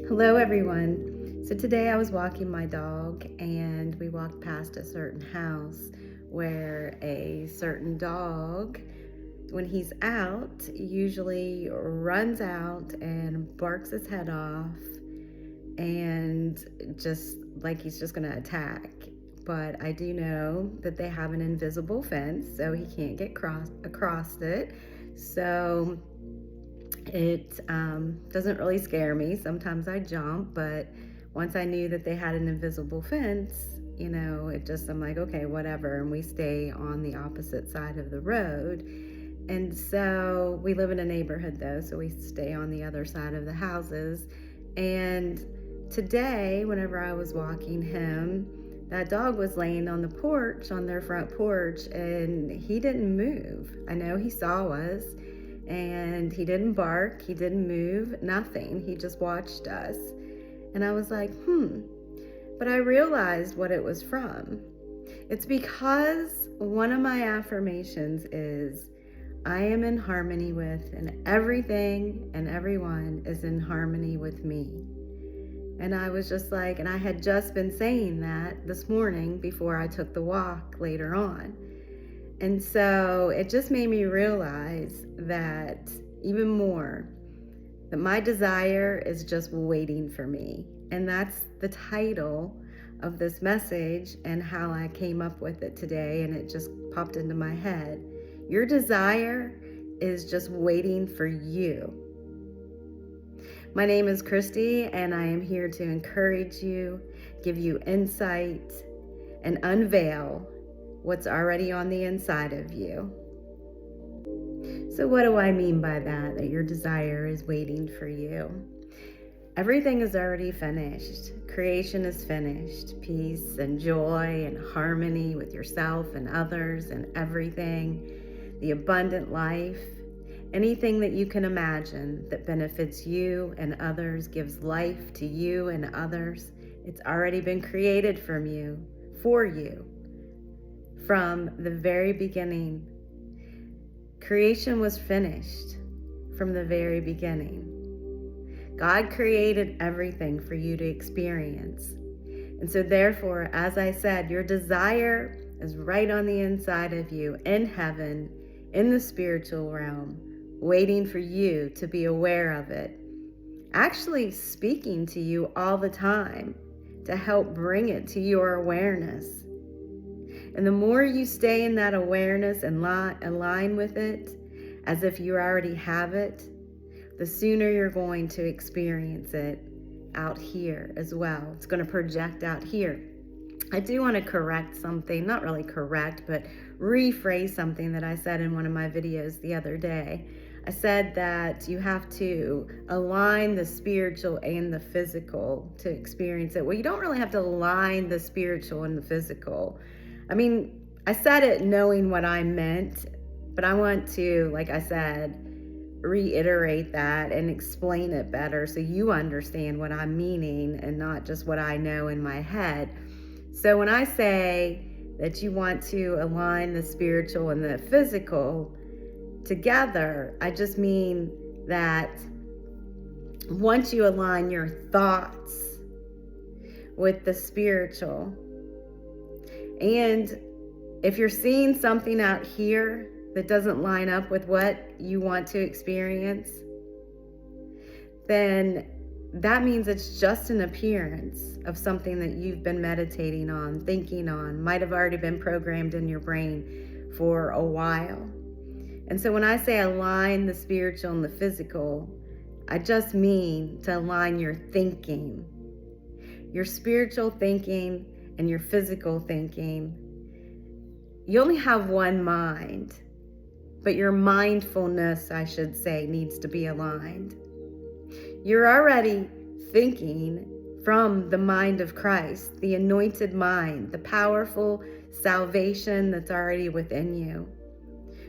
Hello, everyone. So today I was walking my dog and we walked past a certain house where a certain dog, when he's out, usually runs out and barks his head off and just like he's just going to attack. But I do know that they have an invisible fence, so he can't get across it. So it doesn't really scare me. Sometimes I jump, but once I knew that they had an invisible fence, I'm like, okay, whatever. And we stay on the opposite side of the road. And so we live in a neighborhood though, so we stay on the other side of the houses. And today, whenever I was walking him, that dog was laying on the porch, on their front porch, and he didn't move. I know he saw us, and he didn't bark, he didn't move, nothing. He just watched us. And I was like, But I realized what it was from. It's because one of my affirmations is, I am in harmony with, and everything and everyone is in harmony with me. And I was just like, and I had just been saying that this morning before I took the walk later on. And so it just made me realize that even more, that my desire is just waiting for me. And that's the title of this message and how I came up with it today. And it just popped into my head. Your desire is just waiting for you. My name is Christy, and I am here to encourage you, give you insight, and unveil what's already on the inside of you. So what do I mean by that your desire is waiting for you? Everything is already finished. Creation is finished. Peace and joy and harmony with yourself and others and everything. The abundant life. Anything that you can imagine that benefits you and others, gives life to you and others. It's already been created for you. From the very beginning. Creation was finished from the very beginning. God created everything for you to experience. And so therefore, as I said, your desire is right on the inside of you, in heaven, in the spiritual realm, waiting for you to be aware of it. Actually speaking to you all the time to help bring it to your awareness. And the more you stay in that awareness and align with it, as if you already have it, the sooner you're going to experience it out here as well. It's going to project out here. I do want to correct something, not really correct, but rephrase something that I said in one of my videos the other day. I said that you have to align the spiritual and the physical to experience it. Well, you don't really have to align the spiritual and the physical. I mean, I said it knowing what I meant, but I want to, like I said, reiterate that and explain it better so you understand what I'm meaning and not just what I know in my head. So when I say that you want to align the spiritual and the physical together, I just mean that once you align your thoughts with the spiritual, and if you're seeing something out here that doesn't line up with what you want to experience, then that means it's just an appearance of something that you've been meditating on, thinking on, might have already been programmed in your brain for a while. And so when I say align the spiritual and the physical, I just mean to align your thinking, your spiritual thinking and your physical thinking. You only have one mind, but your mindfulness, I should say, needs to be aligned. You're already thinking from the mind of Christ, the anointed mind, the powerful salvation that's already within you.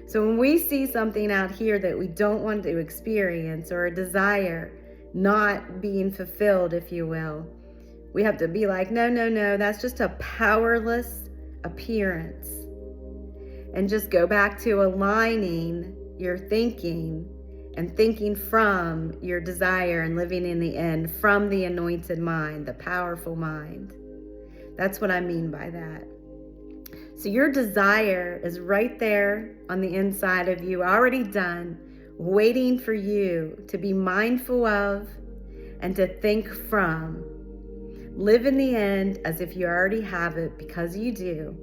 So when we see something out here that we don't want to experience, or a desire not being fulfilled, if you will, we have to be like, no, that's just a powerless appearance. And just go back to aligning your thinking and thinking from your desire and living in the end from the anointed mind, the powerful mind. That's what I mean by that. So your desire is right there on the inside of you, already done, waiting for you to be mindful of and to think from. Live in the end as if you already have it, because you do.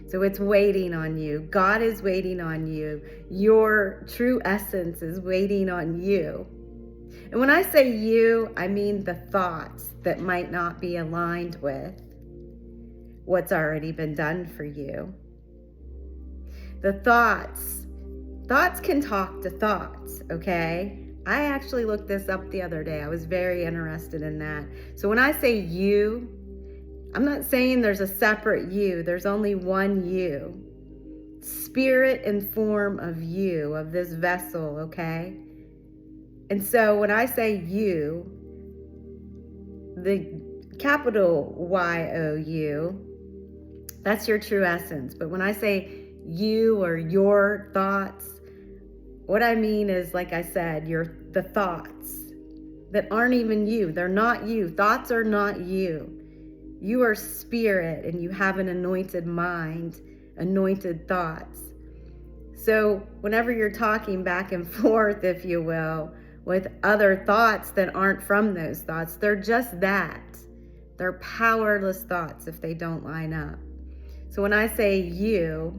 So it's waiting on you. God is waiting on you. Your true essence is waiting on you. And when I say you, I mean the thoughts that might not be aligned with what's already been done for you. The thoughts can talk to thoughts, okay? I actually looked this up the other day. I was very interested in that. So when I say you, I'm not saying there's a separate you. There's only one you. Spirit and form of you, of this vessel, okay? And so when I say you, the capital Y-O-U, that's your true essence. But when I say you or your thoughts, what I mean is, like I said, the thoughts that aren't even you. They're not you. Thoughts are not you. You are spirit, and you have an anointed mind, anointed thoughts. So whenever you're talking back and forth, if you will, with other thoughts that aren't from those thoughts, they're just that. They're powerless thoughts if they don't line up. So when I say you,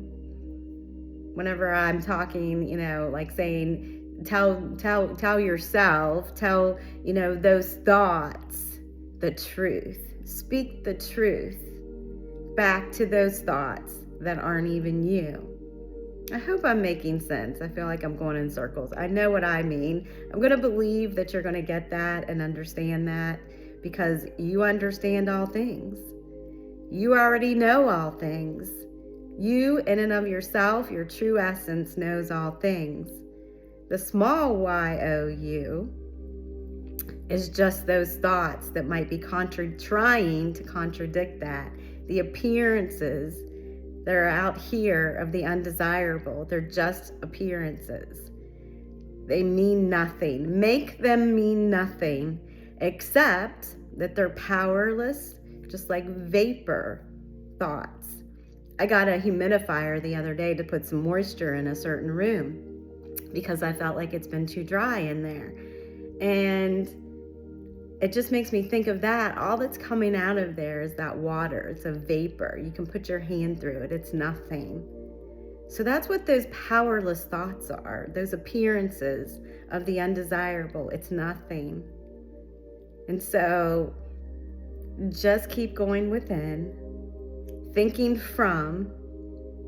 whenever I'm talking, like saying, tell yourself, tell, those thoughts the truth. Speak the truth back to those thoughts that aren't even you. I hope I'm making sense. I feel like I'm going in circles. I know what I mean. I'm going to believe that you're going to get that and understand that, because you understand all things. You already know all things. You, in and of yourself, your true essence, knows all things. The small Y-O-U is just those thoughts that might be trying to contradict that. The appearances that are out here of the undesirable, they're just appearances. They mean nothing. Make them mean nothing, except that they're powerless, just like vapor thoughts. I got a humidifier the other day to put some moisture in a certain room because I felt like it's been too dry in there. And it just makes me think of that. All that's coming out of there is that water. It's a vapor. You can put your hand through it. It's nothing. So that's what those powerless thoughts are, those appearances of the undesirable. It's nothing. And so just keep going within, thinking from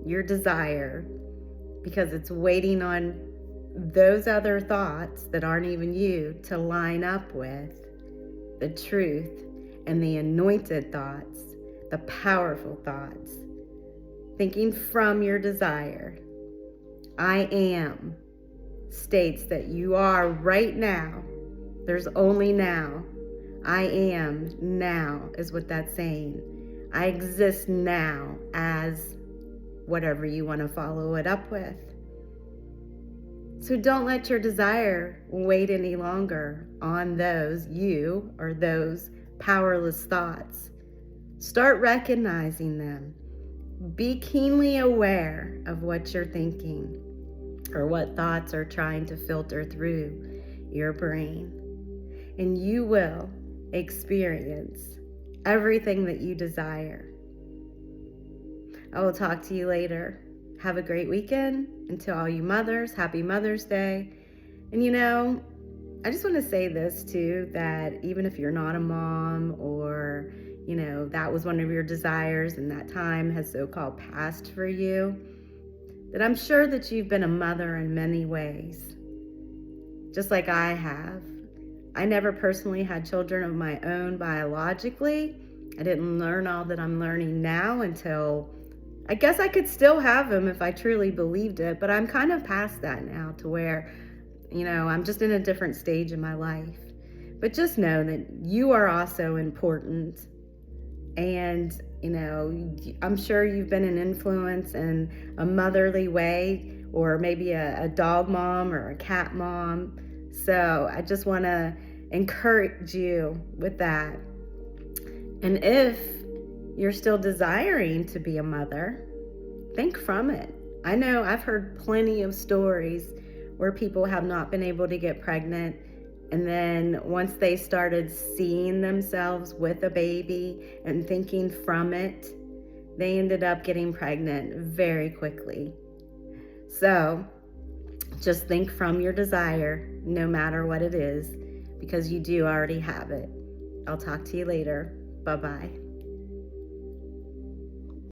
your desire, because it's waiting on those other thoughts that aren't even you to line up with the truth and the anointed thoughts, the powerful thoughts. Thinking from your desire. I am states that you are right now. There's only now. I am now is what that's saying. I exist now as whatever you want to follow it up with. So don't let your desire wait any longer on those you or those powerless thoughts. Start recognizing them. Be keenly aware of what you're thinking or what thoughts are trying to filter through your brain. And you will experience everything that you desire. I will talk to you later. Have a great weekend. And to all you mothers, happy Mother's Day. And I just want to say this too, that even if you're not a mom or, that was one of your desires and that time has so-called passed for you, that I'm sure that you've been a mother in many ways, just like I have. I never personally had children of my own biologically. I didn't learn all that I'm learning now until, I guess I could still have them if I truly believed it, but I'm kind of past that now to where, I'm just in a different stage in my life. But just know that you are also important. And, I'm sure you've been an influence in a motherly way or maybe a dog mom or a cat mom. So I just want to encourage you with that. And if you're still desiring to be a mother, think from it. I know I've heard plenty of stories where people have not been able to get pregnant, and then once they started seeing themselves with a baby and thinking from it, they ended up getting pregnant very quickly. So just think from your desire, no matter what it is, because you do already have it. I'll talk to you later. Bye-bye.